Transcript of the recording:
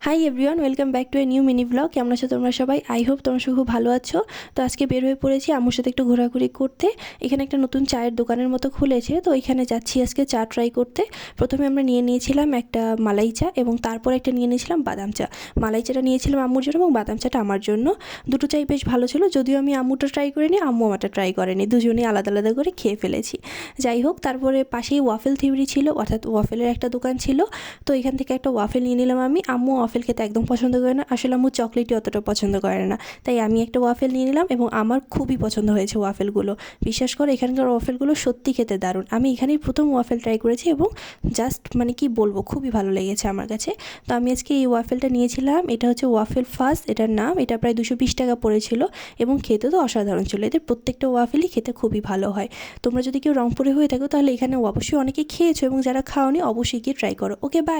Hi everyone, welcome back to a new mini blog. কেমন আছো তোমরা সবাই? আই হোপ তোমরা সব খুব ভালো আছো। তো আজকে বের হয়ে পড়েছি আম্মুর সাথে একটু ঘোরাঘুরি করতে। এখানে একটা নতুন চায়ের দোকানের মতো খুলেছে, তো এখানে যাচ্ছি আজকে চা ট্রাই করতে। প্রথমে আমরা নিয়েছিলাম একটা মালাই চা এবং তারপর একটা নিয়েছিলাম বাদাম চা। মালাই চাটা নিয়েছিলাম আম্মুর জন্য এবং বাদাম চাটা আমার জন্য। দুটো চাই বেশ ভালো ছিল, যদিও আমি আম্মুটা ট্রাই করিনি, আম্মু আমারটা ট্রাই করেনি, দুজনেই আলাদা আলাদা করে খেয়ে ফেলেছি। যাই হোক, তারপরে পাশেই ওয়াফেল থিওরি ছিল, অর্থাৎ ওয়াফেলের একটা দোকান ছিল। তো এখান থেকে একটা ওয়াফেল নিয়ে নিলাম আমি। আম্মু ওয়াফেল খেতে একদম পছন্দ করে না, আসলে আম্মু চকলেটই অতটা পছন্দ করে না, তাই আমি একটা ওয়াফেল নিয়ে নিলাম এবং আমার খুবই পছন্দ হয়েছে ওয়াফেলগুলো। বিশ্বাস করে, এখানকার ওয়াফেলগুলো সত্যি খেতে দারুণ। আমি এখানেই প্রথম ওয়াফেল ট্রাই করেছি এবং জাস্ট মানে কি বলবো, খুবই ভালো লেগেছে আমার কাছে। তো আমি আজকে এই ওয়াফেলটা নিয়েছিলাম, এটা হচ্ছে ওয়াফেল ফাস্ট এটার নাম। এটা প্রায় 220 টাকা পড়েছিল এবং খেতে তো অসাধারণ ছিল। এদের প্রত্যেকটা ওয়াফেলই খেতে খুবই ভালো হয়। তোমরা যদি কেউ রংপুরে হয়ে থাকো তাহলে এখানে অবশ্যই অনেকে খেয়েছো এবং যারা খাওনি অবশ্যই গিয়ে ট্রাই করো। ওকে, বাই।